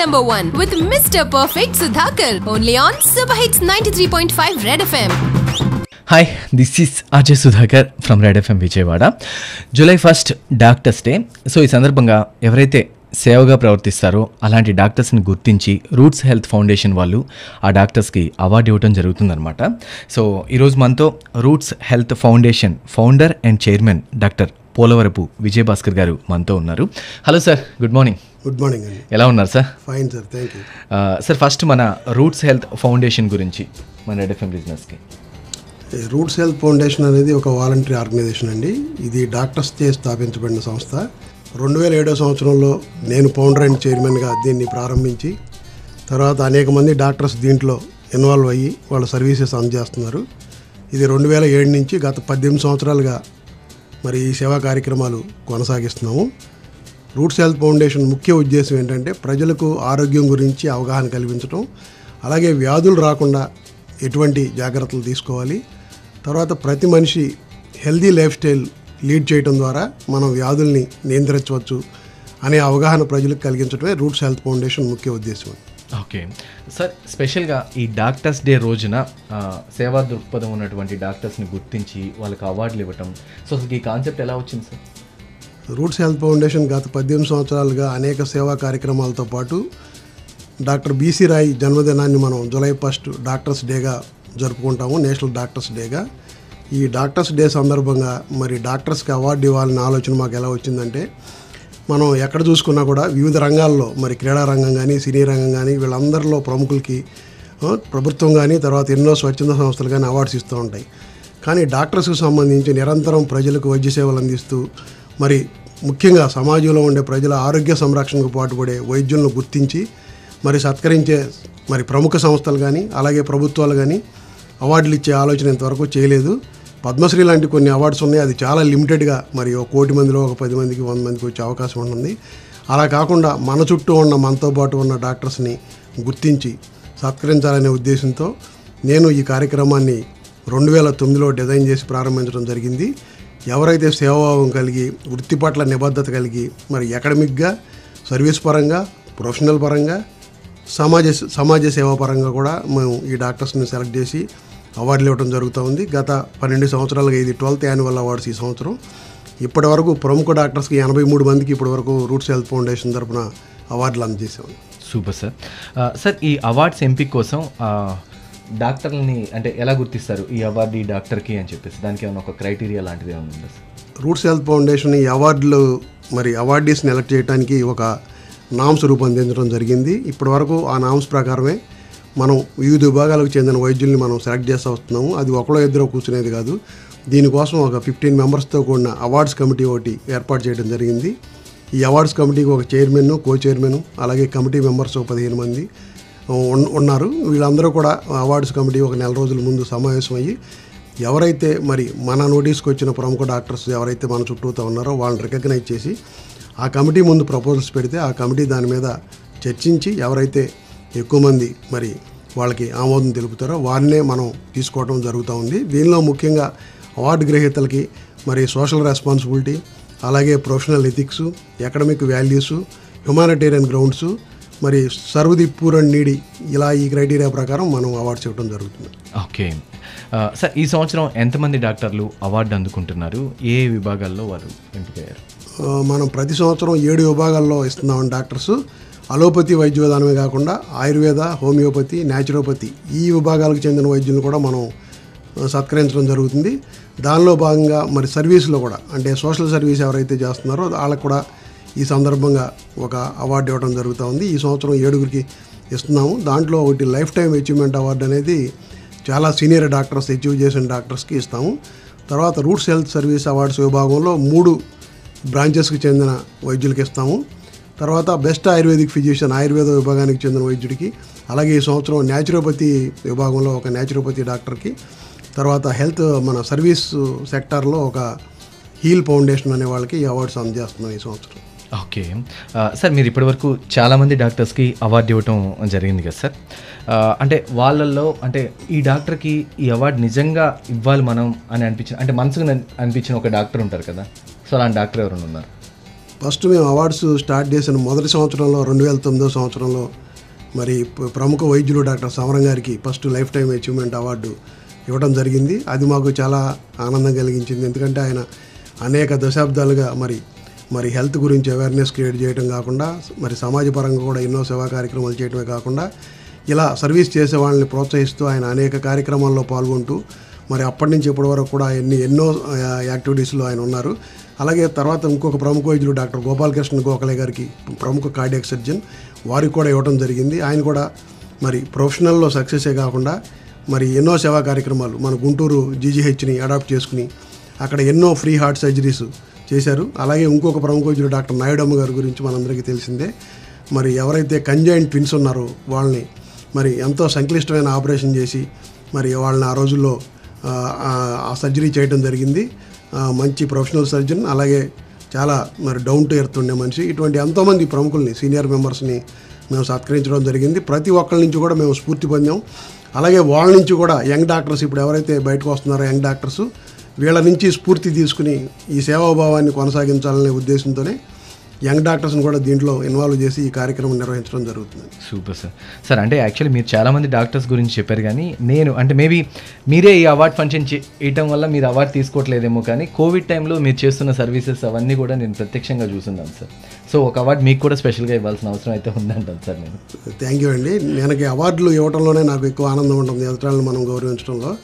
number one with Mr. Perfect Sudhakar. Only on Super Hits 93.5 Red FM. Hi, this is Ajay Sudhakar from red FM Vijayawada. July 1 doctors day. So ఈ సందర్భంగా ఎవరైతే సేవగా ప్రవర్తిస్తారో అలాంటి డాక్టర్స్ని గుర్తించి roots health foundation వాళ్ళు ఆ డాక్టర్స్కి అవార్డు ఇవ్వడం జరుగుతుందన్నమాట. సో ఈరోజు మనతో roots health foundation founder and chairman doctor Polavarapu Vijayabhaskar గారు మనతో ఉన్నారు. Hello sir, good morning. Good morning అండి. ఎలా ఉన్నారు sir? Fine sir, thank you. Sir, first మన రూట్స్ హెల్త్ ఫౌండేషన్ గురించి మన రెడ్ ఎఫ్ఎం బిజినెస్కి. రూట్స్ హెల్త్ ఫౌండేషన్ అనేది ఒక వాలంటరీ ఆర్గనైజేషన్ అండి. ఇది డాక్టర్స్ చే స్థాపించబడిన సంస్థ. 2007 సంవత్సరంలో నేను ఫౌండర్ అండ్ చైర్మన్గా దీన్ని ప్రారంభించి తర్వాత అనేక మంది డాక్టర్స్ దీంట్లో ఇన్వాల్వ్ అయ్యి వాళ్ళ సర్వీసెస్ అందజేస్తున్నారు. ఇది 2007 నుంచి గత 18 సంవత్సరాలుగా మరి ఈ సేవా కార్యక్రమాలు కొనసాగిస్తున్నాము. రూట్స్ హెల్త్ ఫౌండేషన్ ముఖ్య ఉద్దేశం ఏంటంటే ప్రజలకు ఆరోగ్యం గురించి అవగాహన కల్పించడం, అలాగే వ్యాధులు రాకుండా ఎటువంటి జాగ్రత్తలు తీసుకోవాలి, తర్వాత ప్రతి మనిషి హెల్దీ లైఫ్ స్టైల్ లీడ్ చేయడం ద్వారా మనం వ్యాధుల్ని నియంత్రించవచ్చు అనే అవగాహన ప్రజలకు కలిగించడమే రూట్స్ హెల్త్ ఫౌండేషన్ ముఖ్య ఉద్దేశం. ఓకే సార్, స్పెషల్గా ఈ డాక్టర్స్ డే రోజున సేవా దృక్పథం ఉన్నటువంటి డాక్టర్స్ని గుర్తించి వాళ్ళకి అవార్డులు ఇవ్వటం, సో ఈ కాన్సెప్ట్ ఎలా వచ్చింది సార్? రూట్స్ హెల్త్ ఫౌండేషన్ గత 18 సంవత్సరాలుగా అనేక సేవా కార్యక్రమాలతో పాటు డాక్టర్ బీసీ రాయ్ జన్మదినాన్ని మనం జూలై 1 డాక్టర్స్ డేగా జరుపుకుంటాము, నేషనల్ డాక్టర్స్ డేగా. ఈ డాక్టర్స్ డే సందర్భంగా మరి డాక్టర్స్కి అవార్డు ఇవ్వాలనే ఆలోచన మాకు ఎలా వచ్చిందంటే, మనం ఎక్కడ చూసుకున్నా కూడా వివిధ రంగాల్లో మరి క్రీడా రంగం కానీ సినీ రంగం కానీ వీళ్ళందరిలో ప్రముఖులకి ప్రభుత్వం కానీ తర్వాత ఎన్నో స్వచ్ఛంద సంస్థలు కానీ అవార్డ్స్ ఇస్తూ ఉంటాయి. కానీ డాక్టర్స్కి సంబంధించి నిరంతరం ప్రజలకు వైద్య సేవలు అందిస్తూ మరి ముఖ్యంగా సమాజంలో ఉండే ప్రజల ఆరోగ్య సంరక్షణకు పాటుపడే వైద్యులను గుర్తించి మరి సత్కరించే మరి ప్రముఖ సంస్థలు కానీ అలాగే ప్రభుత్వాలు కానీ అవార్డులు ఇచ్చే ఆలోచన ఇంతవరకు చేయలేదు. పద్మశ్రీ లాంటి కొన్ని అవార్డ్స్ ఉన్నాయి, అది చాలా లిమిటెడ్గా మరి 1 కోటి మందిలో ఒక 10 మందికి 100 మందికి వచ్చే అవకాశం ఉంటుంది. అలా కాకుండా మన చుట్టూ ఉన్న మనతో పాటు ఉన్న డాక్టర్స్ని గుర్తించి సత్కరించాలనే ఉద్దేశంతో నేను ఈ కార్యక్రమాన్ని 2009లో డిజైన్ చేసి ప్రారంభించడం జరిగింది. ఎవరైతే సేవాభావం కలిగి వృత్తి పట్ల నిబద్ధత కలిగి మరి అకాడమిక్గా, సర్వీస్ పరంగా, ప్రొఫెషనల్ పరంగా, సమాజ సేవా పరంగా కూడా మేము ఈ డాక్టర్స్ని సెలెక్ట్ చేసి అవార్డులు ఇవ్వడం జరుగుతూ ఉంది. గత 12 సంవత్సరాలుగా ఇది 12th యాన్యువల్ అవార్డ్స్ ఈ సంవత్సరం. ఇప్పటి వరకు ప్రముఖ డాక్టర్స్కి 83 మందికి ఇప్పటి వరకు రూట్స్ హెల్త్ ఫౌండేషన్ తరఫున అవార్డులు అందజేసాము. Super sir. సార్, ఈ అవార్డ్స్ ఎంపిక కోసం డాక్టర్లని అంటే ఎలా గుర్తిస్తారు ఈ అవార్డు ఈ డాక్టర్కి అని చెప్పేసి? దానికి ఏమైనా ఒక క్రైటీరియా లాంటిది ఏమైనా ఉందా సార్? రూట్స్ హెల్త్ ఫౌండేషన్ ఈ అవార్డులు మరి అవార్డీస్ని ఎలక్ట్ చేయడానికి ఒక నామ్స్ రూపొందించడం జరిగింది. ఇప్పటి వరకు ఆ నామ్స్ ప్రకారమే మనం వివిధ విభాగాలకు చెందిన వైద్యుల్ని మనం సెలెక్ట్ చేస్తూ వస్తున్నాము. అది ఒకరో ఇద్దరు కూర్చునేది కాదు. దీనికోసం ఒక 15 మెంబర్స్తో కూడిన అవార్డ్స్ కమిటీ ఒకటి ఏర్పాటు చేయడం జరిగింది. ఈ అవార్డ్స్ కమిటీకి ఒక చైర్మన్, కో చైర్మన్, అలాగే కమిటీ మెంబర్స్ 15 మంది ఉన్నారు. వీళ్ళందరూ కూడా అవార్డ్స్ కమిటీ ఒక నెల రోజుల ముందు సమావేశం అయ్యి ఎవరైతే మరి మన నోటీస్కి వచ్చిన ప్రముఖ డాక్టర్స్ ఎవరైతే మన చుట్టూతో ఉన్నారో వాళ్ళని రికగ్నైజ్ చేసి ఆ కమిటీ ముందు ప్రపోజల్స్ పెడితే ఆ కమిటీ దాని మీద చర్చించి ఎవరైతే ఎక్కువ మంది మరి వాళ్ళకి ఆమోదం తెలుపుతారో వారినే మనం తీసుకోవడం జరుగుతూ ఉంది. దీనిలో ముఖ్యంగా అవార్డు గ్రహీతలకి మరి సోషల్ రెస్పాన్సిబిలిటీ, అలాగే professional ethics, academic values, humanitarian grounds, మరి serve the poor and needy, ఇలా ఈ క్రైటీరియా ప్రకారం మనం అవార్డ్స్ ఇవ్వడం జరుగుతుంది. ఓకే సార్, ఈ సంవత్సరం ఎంతమంది డాక్టర్లు అవార్డు అందుకుంటున్నారు? ఏ విభాగాల్లో వారు ఎంపికయ్యారు? మనం ప్రతి సంవత్సరం 7 విభాగాల్లో ఇస్తున్నాం డాక్టర్స్. అలోపతి వైద్య విధానమే కాకుండా ఆయుర్వేద, హోమియోపతి, న్యాచురోపతి ఈ విభాగాలకు చెందిన వైద్యులను కూడా మనం సత్కరించడం జరుగుతుంది. దానిలో భాగంగా మరి సర్వీస్లో కూడా అంటే సోషల్ సర్వీస్ ఎవరైతే చేస్తున్నారో వాళ్ళకు కూడా ఈ సందర్భంగా ఒక అవార్డు ఇవ్వడం జరుగుతూ ఉంది. ఈ సంవత్సరం 7గురికి ఇస్తున్నాము. దాంట్లో ఒకటి లైఫ్ టైం అచీవ్మెంట్ అవార్డు అనేది చాలా సీనియర్ డాక్టర్స్ అచీవ్ చేసిన డాక్టర్స్కి ఇస్తాము. తర్వాత రూట్స్ హెల్త్ సర్వీస్ అవార్డ్స్ విభాగంలో 3 బ్రాంచెస్కి చెందిన వైద్యులకి ఇస్తాము. తర్వాత బెస్ట్ ఆయుర్వేదిక్ ఫిజిషియన్ ఆయుర్వేద విభాగానికి చెందిన వైద్యుడికి, అలాగే ఈ సంవత్సరం న్యాచురోపతి విభాగంలో ఒక న్యాచురోపతి డాక్టర్కి, తర్వాత హెల్త్ మన సర్వీస్ సెక్టార్లో ఒక హీల్ ఫౌండేషన్ అనే వాళ్ళకి ఈ అవార్డ్స్ అందజేస్తున్నాం ఈ సంవత్సరం. ఓకే సార్, మీరు ఇప్పటివరకు చాలామంది డాక్టర్స్కి అవార్డు ఇవ్వటం జరిగింది కదా సార్. అంటే వాళ్ళల్లో అంటే ఈ డాక్టర్కి ఈ అవార్డు నిజంగా ఇవ్వాలి మనం అని అనిపించిన అంటే మనసుకు అనిపించిన ఒక డాక్టర్ ఉంటారు కదా, సో అలాంటి డాక్టర్ ఎవరైనా ఉన్నారు? ఫస్ట్ మేము అవార్డ్స్ స్టార్ట్ చేసిన మొదటి సంవత్సరంలో 2009 సంవత్సరంలో మరి ప్రముఖ వైద్యులు డాక్టర్ సమరం గారికి first life time achievement award ఇవ్వడం జరిగింది. అది మాకు చాలా ఆనందం కలిగించింది. ఎందుకంటే ఆయన అనేక దశాబ్దాలుగా మరి హెల్త్ గురించి అవేర్నెస్ క్రియేట్ చేయడం కాకుండా మరి సమాజపరంగా కూడా ఎన్నో సేవా కార్యక్రమాలు చేయడమే కాకుండా ఇలా సర్వీస్ చేసే వాళ్ళని ప్రోత్సహిస్తూ ఆయన అనేక కార్యక్రమాల్లో పాల్గొంటూ మరి అప్పటి నుంచి ఇప్పటి వరకు కూడా ఎన్నో యాక్టివిటీస్లో ఆయన ఉన్నారు. అలాగే తర్వాత ఇంకొక ప్రముఖ వైద్యులు డాక్టర్ గోపాలకృష్ణ గోఖలే గారికి ప్రముఖ కార్డియాక్ సర్జన్ వారికి కూడా ఇవ్వడం జరిగింది. ఆయన కూడా మరి ప్రొఫెషనల్లో సక్సెసే కాకుండా మరి ఎన్నో సేవా కార్యక్రమాలు మన గుంటూరు జీజీహెచ్ని అడాప్ట్ చేసుకుని అక్కడ ఎన్నో ఫ్రీ హార్ట్ సర్జరీస్ చేశారు. అలాగే ఇంకొక ప్రముఖ వైద్యులు డాక్టర్ నాయుడమ్మ గారి గురించి మనందరికీ తెలిసిందే. మరి ఎవరైతే కంజైంట్ ట్విన్స్ ఉన్నారో వాళ్ళని మరి ఎంతో సంక్లిష్టమైన ఆపరేషన్ చేసి మరి వాళ్ళని ఆ రోజుల్లో ఆ సర్జరీ చేయడం జరిగింది. మంచి ప్రొఫెషనల్ సర్జన్, అలాగే చాలా మరి డౌన్ టు ఎర్త్ ఉండే మనిషి. ఇటువంటి ఎంతోమంది ప్రముఖుల్ని సీనియర్ మెంబర్స్ని మేము సత్కరించడం జరిగింది. ప్రతి ఒక్కరి నుంచి కూడా మేము స్ఫూర్తి పొందాం. అలాగే వాళ్ళ నుంచి కూడా యంగ్ డాక్టర్స్ ఇప్పుడు ఎవరైతే బయటకు వస్తున్నారో యంగ్ డాక్టర్స్ వీళ్ళ నుంచి స్ఫూర్తి తీసుకుని ఈ సేవాభావాన్ని కొనసాగించాలనే ఉద్దేశంతోనే యంగ్ డాక్టర్స్ని కూడా దీంట్లో ఇన్వాల్వ్ చేసి ఈ కార్యక్రమం నిర్వహించడం జరుగుతుంది. Super sir. అంటే యాక్చువల్లీ మీరు చాలామంది డాక్టర్స్ గురించి చెప్పారు, కానీ నేను అంటే మేబీ మీరే ఈ అవార్డ్ ఫంక్షన్ చేయటం వల్ల మీరు అవార్డు తీసుకోవట్లేదేమో, కానీ కోవిడ్ టైంలో మీరు చేస్తున్న సర్వీసెస్ అవన్నీ కూడా నేను ప్రత్యక్షంగా చూస్తున్నాను సార్. సో ఒక అవార్డు మీకు కూడా స్పెషల్గా ఇవ్వాల్సిన అవసరం అయితే ఉందంటాను సార్ నేను. థ్యాంక్ యూ అండి. నేను అవార్డులు ఇవ్వడంలోనే నాకు ఎక్కువ ఆనందం ఉంటుంది, ఎదుటాలను మనం గౌరవించడంలో.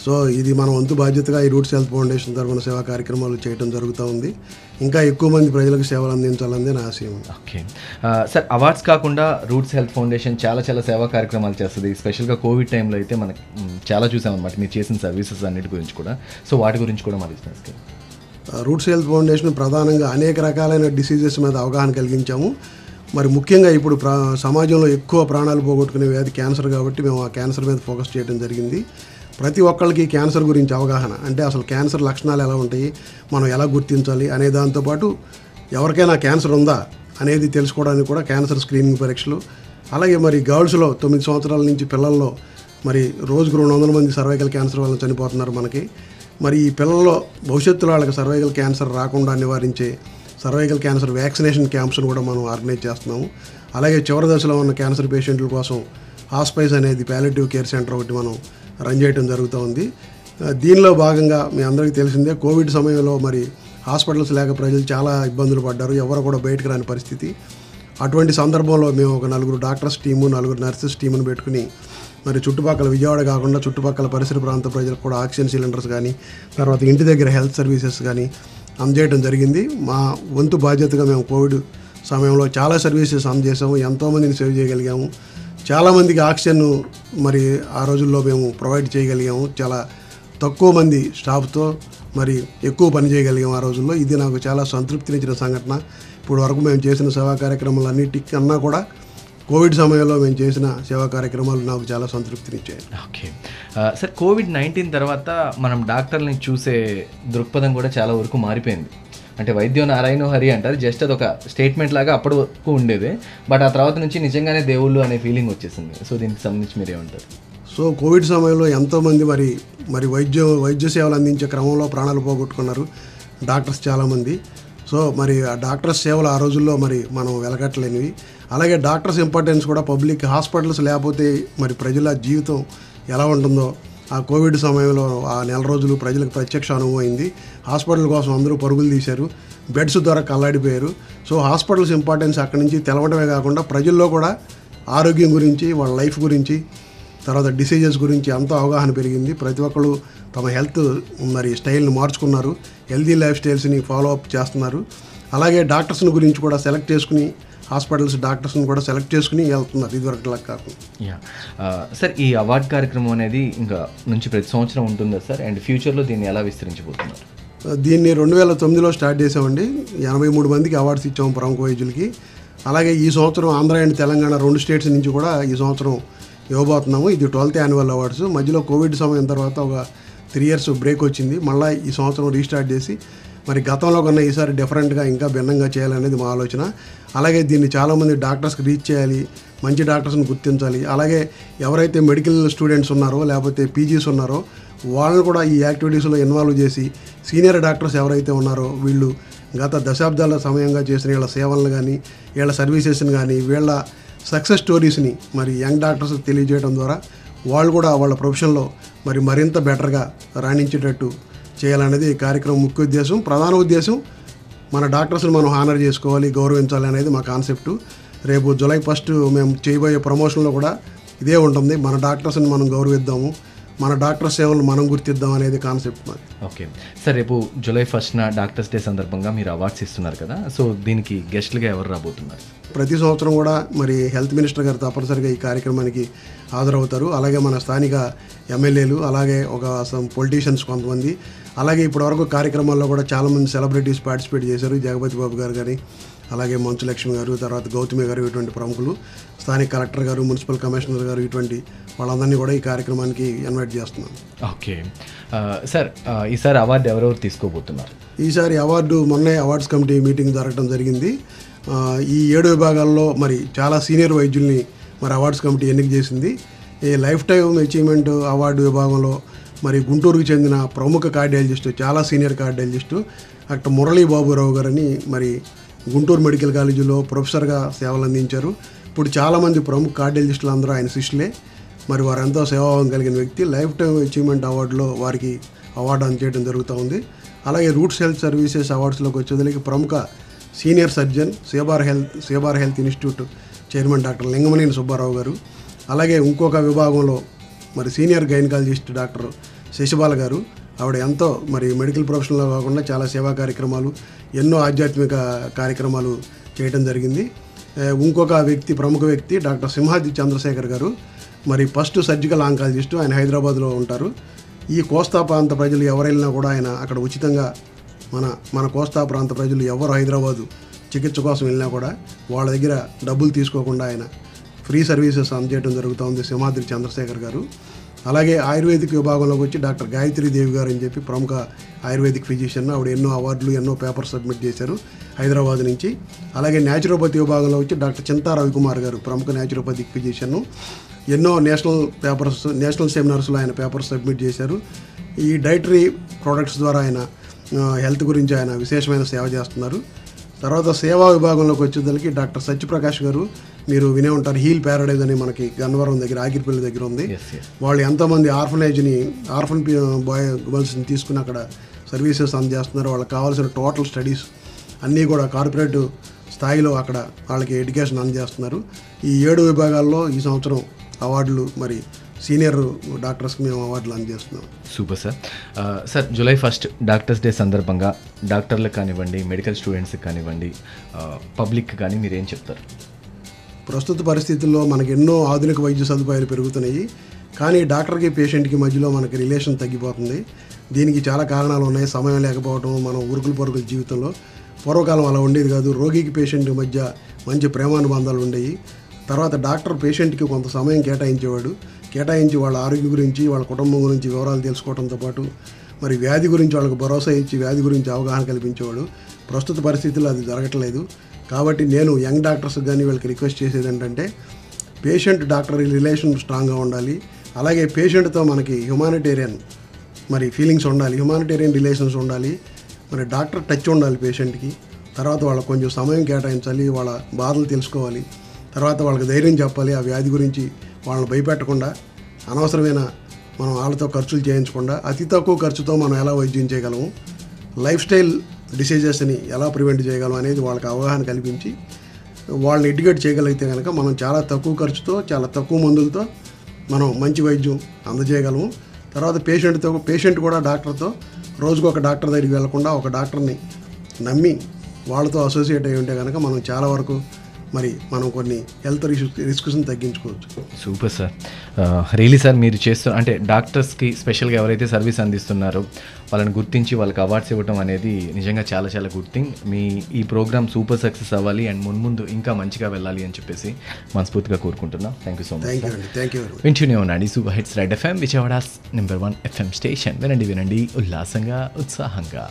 సో ఇది మన వంతు బాధ్యతగా ఈ రూట్స్ హెల్త్ ఫౌండేషన్ తరఫున సేవా కార్యక్రమాలు చేయడం జరుగుతూ ఉంది. ఇంకా ఎక్కువ మంది ప్రజలకు సేవలు అందించాలనేది నా ఆశయం. ఓకే సార్, అవార్డ్స్ కాకుండా రూట్స్ హెల్త్ ఫౌండేషన్ చాలా సేవా కార్యక్రమాలు చేస్తుంది. స్పెషల్గా కోవిడ్ టైంలో అయితే మనకి చాలా చూసామన్నమాట మీరు చేసిన సర్వీసెస్ అన్నిటి గురించి కూడా. సో వాటి గురించి కూడా మరి రూట్స్ హెల్త్ ఫౌండేషన్ ప్రధానంగా అనేక రకాలైన డిసీజెస్ మీద అవగాహన కలిగించాము. మరి ముఖ్యంగా ఇప్పుడు సమాజంలో ఎక్కువ ప్రాణాలు పోగొట్టుకునే వ్యాధి క్యాన్సర్ కాబట్టి మేము ఆ క్యాన్సర్ మీద ఫోకస్ చేయడం జరిగింది. ప్రతి ఒక్కరికి క్యాన్సర్ గురించి అవగాహన, అంటే అసలు క్యాన్సర్ లక్షణాలు ఎలా ఉంటాయి, మనం ఎలా గుర్తించాలి అనే దాంతోపాటు ఎవరికైనా క్యాన్సర్ ఉందా అనేది తెలుసుకోవడానికి కూడా క్యాన్సర్ స్క్రీనింగ్ పరీక్షలు. అలాగే మరి గర్ల్స్లో 9 సంవత్సరాల నుంచి పిల్లల్లో మరి రోజుకు 200 మంది సర్వైకల్ క్యాన్సర్ వల్ల చనిపోతున్నారు మనకి. మరి ఈ పిల్లల్లో భవిష్యత్తులో వాళ్ళకి సర్వైకల్ క్యాన్సర్ రాకుండా నివారించే సర్వైకల్ క్యాన్సర్ వ్యాక్సినేషన్ క్యాంప్స్ను కూడా మనం ఆర్గనైజ్ చేస్తున్నాము. అలాగే చివరి దశలో ఉన్న క్యాన్సర్ పేషెంట్ల కోసం హాస్పైస్ అనేది ప్యాలియేటివ్ కేర్ సెంటర్ ఒకటి మనం రన్ చేయడం జరుగుతూ ఉంది. దీనిలో భాగంగా మీ అందరికీ తెలిసిందే, కోవిడ్ సమయంలో మరి హాస్పిటల్స్ లేక ప్రజలు చాలా ఇబ్బందులు పడ్డారు, ఎవరు కూడా బయటకు రాని పరిస్థితి. అటువంటి సందర్భంలో మేము ఒక 4 డాక్టర్స్ టీము, 4 నర్సెస్ టీమును పెట్టుకుని మరి చుట్టుపక్కల విజయవాడ కాకుండా చుట్టుపక్కల పరిసర ప్రాంత ప్రజలకు కూడా ఆక్సిజన్ సిలిండర్స్ కానీ తర్వాత ఇంటి దగ్గర హెల్త్ సర్వీసెస్ కానీ అందజేయడం జరిగింది. మా వంతు బాధ్యతగా మేము కోవిడ్ సమయంలో చాలా సర్వీసెస్ అందజేసాము, ఎంతోమందిని సేవ్ చేయగలిగాము. చాలామందికి ఆక్సిజన్ మరి ఆ రోజుల్లో మేము ప్రొవైడ్ చేయగలిగాము. చాలా తక్కువ మంది స్టాఫ్తో మరి ఎక్కువ పని చేయగలిగాము ఆ రోజుల్లో. ఇది నాకు చాలా సంతృప్తినిచ్చిన సంఘటన. ఇప్పుడు వరకు మేము చేసిన సేవా కార్యక్రమాలన్నిటికన్నా కూడా కోవిడ్ సమయంలో మేము చేసిన సేవా కార్యక్రమాలు నాకు చాలా సంతృప్తినిచ్చాయి. ఓకే సార్, కోవిడ్-19 తర్వాత మనం డాక్టర్ని చూసే దృక్పథం కూడా చాలా వరకు మారిపోయింది. అంటే వైద్యో నారాయణ హరి అంటారు, జస్ట్ అది ఒక స్టేట్మెంట్ లాగా అప్పటి వరకు ఉండేది. బట్ ఆ తర్వాత నుంచి నిజంగానే దేవుళ్ళు అనే ఫీలింగ్ వచ్చేసింది. సో దీనికి సంబంధించి మీరు ఏమంటారు? సో కోవిడ్ సమయంలో ఎంతోమంది మరి వైద్య సేవలు అందించే క్రమంలో ప్రాణాలు పోగొట్టుకున్నారు డాక్టర్స్ చాలామంది. సో మరి ఆ డాక్టర్స్ సేవలు ఆ రోజుల్లో మరి మనం వెలకట్టలేనివి. అలాగే డాక్టర్స్ ఇంపార్టెన్స్ కూడా పబ్లిక్ హాస్పిటల్స్ లేకపోతే మరి ప్రజల జీవితం ఎలా ఉంటుందో ఆ కోవిడ్ సమయంలో ఆ నెల రోజులు ప్రజలకు ప్రత్యక్ష అనుభవం అయింది. హాస్పిటల్ కోసం అందరూ పరుగులు తీశారు, బెడ్స్ ద్వారా కల్లాడిపోయారు. సో హాస్పిటల్స్ ఇంపార్టెన్స్ అక్కడి నుంచి తెలవడమే కాకుండా ప్రజల్లో కూడా ఆరోగ్యం గురించి, వాళ్ళ లైఫ్ గురించి, తర్వాత డిసీజెస్ గురించి ఎంతో అవగాహన పెరిగింది. ప్రతి ఒక్కరు తమ హెల్త్ మరి స్టైల్ని మార్చుకున్నారు, హెల్తీ లైఫ్ స్టైల్స్ని ఫాలో అప్ చేస్తున్నారు. అలాగే డాక్టర్స్ని గురించి కూడా సెలెక్ట్ చేసుకుని హాస్పిటల్స్ డాక్టర్స్ని కూడా సెలెక్ట్ చేసుకుని వెళ్తున్నారు, ఇదివరకులా కాకుండా. సార్, ఈ అవార్డ్ కార్యక్రమం అనేది ఇంకా నుంచి ప్రతి సంవత్సరం ఉంటుందా సార్? అండ్ ఫ్యూచర్లో దీన్ని ఎలా విస్తరించబోతున్నారు? దీన్ని 2009లో స్టార్ట్ చేసామండి. 83 మందికి అవార్డ్స్ ఇచ్చాము ప్రముఖ వైద్యులకి. అలాగే ఈ సంవత్సరం ఆంధ్ర అండ్ తెలంగాణ 2 స్టేట్స్ నుంచి కూడా ఈ సంవత్సరం ఇవ్వబోతున్నాము. ఇది 12th యాన్యువల్ అవార్డ్స్. మధ్యలో కోవిడ్ సమయం తర్వాత ఒక 3 years బ్రేక్ వచ్చింది. మళ్ళీ ఈ సంవత్సరం రీస్టార్ట్ చేసి మరి గతంలో కన్నా ఈసారి డిఫరెంట్గా ఇంకా భిన్నంగా చేయాలనేది మా ఆలోచన. అలాగే దీన్ని చాలామంది డాక్టర్స్కి రీచ్ చేయాలి, మంచి డాక్టర్స్ని గుర్తించాలి. అలాగే ఎవరైతే మెడికల్ స్టూడెంట్స్ ఉన్నారో లేకపోతే పీజీస్ ఉన్నారో వాళ్ళని కూడా ఈ యాక్టివిటీస్లో ఇన్వాల్వ్ చేసి సీనియర్ డాక్టర్స్ ఎవరైతే ఉన్నారో వీళ్ళు గత దశాబ్దాల సమయంగా చేసిన వీళ్ళ సేవలను కానీ వీళ్ళ సర్వీసెస్ని కానీ వీళ్ళ సక్సెస్ స్టోరీస్ని మరి యంగ్ డాక్టర్స్ తెలియజేయడం ద్వారా వాళ్ళు కూడా వాళ్ళ ప్రొఫెషన్లో మరి మరింత బెటర్గా రాణించేటట్టు చేయాలనేది ఈ కార్యక్రమం ముఖ్య ఉద్దేశం. ప్రధాన ఉద్దేశం మన డాక్టర్స్ని మనం హానర్ చేసుకోవాలి, గౌరవించాలి అనేది మా కాన్సెప్టు. రేపు జూలై 1 మేము చేయబోయే ప్రమోషన్లో కూడా ఇదే ఉంటుంది. మన డాక్టర్స్ని మనం గౌరవిద్దాము, మన డాక్టర్ సేవలు మనం గుర్తిద్దాం అనేది కాన్సెప్ట్ మాది. ఓకే సార్, రేపు జూలై 1న డాక్టర్స్ డే సందర్భంగా మీరు అవార్డ్స్ ఇస్తున్నారు కదా, సో దీనికి గెస్ట్లుగా ఎవరు రాబోతున్నారు? ప్రతి సంవత్సరం కూడా మరి హెల్త్ మినిస్టర్ గారు తప్పనిసరిగా ఈ కార్యక్రమానికి హాజరవుతారు. అలాగే మన స్థానిక ఎమ్మెల్యేలు, అలాగే ఒక పొలిటీషియన్స్ కొంతమంది, అలాగే ఇప్పటివరకు కార్యక్రమాల్లో కూడా చాలామంది సెలబ్రిటీస్ పార్టిసిపేట్ చేశారు. జగపతి బాబు గారు కానీ, అలాగే మంచు లక్ష్మి గారు, తర్వాత గౌతమి గారు, ఇటువంటి ప్రముఖులు, స్థానిక కలెక్టర్ గారు, మున్సిపల్ కమిషనర్ గారు, ఇటువంటి వాళ్ళందరినీ కూడా ఈ కార్యక్రమానికి ఇన్వైట్ చేస్తున్నాను. ఓకే సార్, ఈసారి అవార్డు ఎవరెవరు తీసుకోబోతున్నారు? ఈసారి అవార్డు మొన్నే అవార్డ్స్ కమిటీ మీటింగ్ జరగడం జరిగింది. ఈ 7 విభాగాల్లో మరి చాలా సీనియర్ వైద్యుల్ని మరి అవార్డ్స్ కమిటీ ఎన్నిక చేసింది. ఈ లైఫ్ టైమ్ అచీవ్మెంట్ అవార్డు విభాగంలో మరి గుంటూరుకు చెందిన ప్రముఖ కార్డియాలజిస్టు, చాలా senior cardiologist doctor Murali Baburao గారని మరి గుంటూరు మెడికల్ కాలేజీలో ప్రొఫెసర్గా సేవలు అందించారు. ఇప్పుడు చాలామంది ప్రముఖ కార్డియాలజిస్టులు అందరూ ఆయన శిష్యులే. మరి వారు ఎంతో సేవాభావం కలిగిన వ్యక్తి. లైఫ్ టైమ్ అచీవ్మెంట్ అవార్డులో వారికి అవార్డు అందజేయడం జరుగుతూ ఉంది. అలాగే రూట్స్ హెల్త్ సర్వీసెస్ అవార్డ్స్లోకి వచ్చేదానికి ప్రముఖ సీనియర్ సర్జన్ సేబార్ health institute chairman doctor Lingamaneni Subbarao గారు, అలాగే ఇంకొక విభాగంలో మరి సీనియర్ గైనకాలజిస్ట్ డాక్టర్ శశిబాల గారు. ఆవిడ ఎంతో మరి మెడికల్ ప్రొఫెషన్లో కాకుండా చాలా సేవా కార్యక్రమాలు, ఎన్నో ఆధ్యాత్మిక కార్యక్రమాలు చేయడం జరిగింది. ఇంకొక వ్యక్తి, ప్రముఖ వ్యక్తి డాక్టర్ సింహాద్రి చంద్రశేఖర్ గారు, మరి ఫస్ట్ సర్జికల్ ఆంకాలజిస్టు. ఆయన హైదరాబాద్లో ఉంటారు. ఈ కోస్తా ప్రాంత ప్రజలు ఎవరైనా కూడా ఆయన అక్కడ ఉచితంగా మన కోస్తా ప్రాంత ప్రజలు ఎవరు హైదరాబాదు చికిత్స కోసం వెళ్ళినా కూడా వాళ్ళ దగ్గర డబ్బులు తీసుకోకుండా ఆయన ఫ్రీ సర్వీసెస్ అందజేయడం జరుగుతూ ఉంది, సింహాద్రి చంద్రశేఖర్ గారు. అలాగే ఆయుర్వేదిక్ విభాగంలోకి వచ్చి డాక్టర్ గాయత్రీదేవి గారు అని చెప్పి ప్రముఖ ఆయుర్వేదిక్ ఫిజిషియన్. ఆవిడ ఎన్నో అవార్డులు, ఎన్నో పేపర్స్ సబ్మిట్ చేశారు హైదరాబాద్ నుంచి. అలాగే న్యాచురోపతి విభాగంలో వచ్చి డాక్టర్ చింతా రవికుమార్ గారు, ప్రముఖ న్యాచురోపతిక్ ఫిజిషియన్. ఎన్నో నేషనల్ సెమినార్స్లో ఆయన పేపర్స్ సబ్మిట్ చేశారు. ఈ డైటరీ ప్రోడక్ట్స్ ద్వారా ఆయన హెల్త్ గురించి ఆయన విశేషమైన సేవ చేస్తున్నారు. తర్వాత సేవా విభాగంలోకి వచ్చేదానికి డాక్టర్ సత్యప్రకాష్ గారు, మీరు వినే ఉంటారు, హీల్ ప్యారడైజ్ అని మనకి గన్నవరం దగ్గర, ఆగిరిపల్లి దగ్గర ఉంది. వాళ్ళు ఎంతోమంది ఆర్ఫన్ బాయ్ గర్ల్స్ని తీసుకుని అక్కడ సర్వీసెస్ అందజేస్తున్నారు. వాళ్ళకి కావాల్సిన టోటల్ స్టడీస్ అన్నీ కూడా కార్పొరేట్ స్థాయిలో అక్కడ వాళ్ళకి ఎడ్యుకేషన్ అందజేస్తున్నారు. ఈ 7 విభాగాల్లో ఈ సంవత్సరం అవార్డులు మరి సీనియర్ డాక్టర్స్కి మేము అవార్డులు అందజేస్తున్నాం. Super sir. Sir, July 1 doctors day సందర్భంగా డాక్టర్లకు కానివ్వండి, మెడికల్ స్టూడెంట్స్కి కానివ్వండి, పబ్లిక్ కానీ మీరు ఏం చెప్తారు? ప్రస్తుత పరిస్థితుల్లో మనకి ఎన్నో ఆధునిక వైద్య సదుపాయాలు పెరుగుతున్నాయి, కానీ డాక్టర్కి పేషెంట్కి మధ్యలో మనకి రిలేషన్ తగ్గిపోతుంది. దీనికి చాలా కారణాలు ఉన్నాయి. సమయం లేకపోవడం, మనం ఉరుకులు పరుగుల జీవితంలో. పూర్వకాలం అలా ఉండేది కాదు. రోగికి పేషెంట్ మధ్య మంచి ప్రేమానుబంధాలు ఉండేవి. తర్వాత డాక్టర్ పేషెంట్కి కొంత సమయం కేటాయించి వాళ్ళ ఆరోగ్యం గురించి, వాళ్ళ కుటుంబం గురించి వివరాలు తెలుసుకోవడంతో పాటు మరి వ్యాధి గురించి వాళ్ళకి భరోసా ఇచ్చి వ్యాధి గురించి అవగాహన కల్పించేవాడు. ప్రస్తుత పరిస్థితుల్లో అది జరగట్లేదు. కాబట్టి నేను యంగ్ డాక్టర్స్ కానీ వీళ్ళకి రిక్వెస్ట్ చేసేది ఏంటంటే, పేషెంట్ డాక్టర్ రిలేషన్ స్ట్రాంగ్గా ఉండాలి. అలాగే పేషెంట్తో మనకి హ్యుమానిటేరియన్ మరి ఫీలింగ్స్ ఉండాలి, హ్యుమానిటేరియన్ రిలేషన్స్ ఉండాలి. మరి డాక్టర్ టచ్ ఉండాలి పేషెంట్కి. తర్వాత వాళ్ళకి కొంచెం సమయం కేటాయించాలి, వాళ్ళ బాధలు తెలుసుకోవాలి. తర్వాత వాళ్ళకి ధైర్యం చెప్పాలి. ఆ వ్యాధి గురించి వాళ్ళని భయపెట్టకుండా, అనవసరమైన మనం వాళ్ళతో ఖర్చులు చేయించకుండా, అతి తక్కువ ఖర్చుతో మనం ఎలా వైద్యం చేయగలము, లైఫ్ స్టైల్ డిసీజెస్ని ఎలా ప్రివెంట్ చేయగలం అనేది వాళ్ళకి అవగాహన కల్పించి వాళ్ళని ఎడ్యుకేట్ చేయగలిగితే కనుక మనం చాలా తక్కువ ఖర్చుతో, చాలా తక్కువ మందులతో మనం మంచి వైద్యం అందజేయగలము. తర్వాత పేషెంట్ కూడా డాక్టర్తో రోజుకు ఒక డాక్టర్ దగ్గరికి వెళ్లకుండా ఒక డాక్టర్ని నమ్మి వాళ్ళతో అసోసియేట్ అయి ఉంటే కనుక మనం చాలా వరకు మనం కొన్ని హెల్త్ రిస్క్స్ని తగ్గించుకోవచ్చు. Super sir. రియలీ సార్, మీరు అంటే డాక్టర్స్కి స్పెషల్గా ఎవరైతే సర్వీస్ అందిస్తున్నారో వాళ్ళని గుర్తించి వాళ్ళకి అవార్డ్స్ ఇవ్వడం అనేది నిజంగా చాలా చాలా గుడ్ థింగ్. ఈ ప్రోగ్రామ్ సూపర్ సక్సెస్ అవ్వాలి అండ్ ముందు ఇంకా మంచిగా వెళ్ళాలి అని చెప్పేసి మనస్ఫూర్తిగా కోరుకుంటున్నాం. Thank you so much. వింటూనే ఉండండి super hits red FM, Vijayawada #1 FM station. వినండి ఉల్లాసంగా, ఉత్సాహంగా.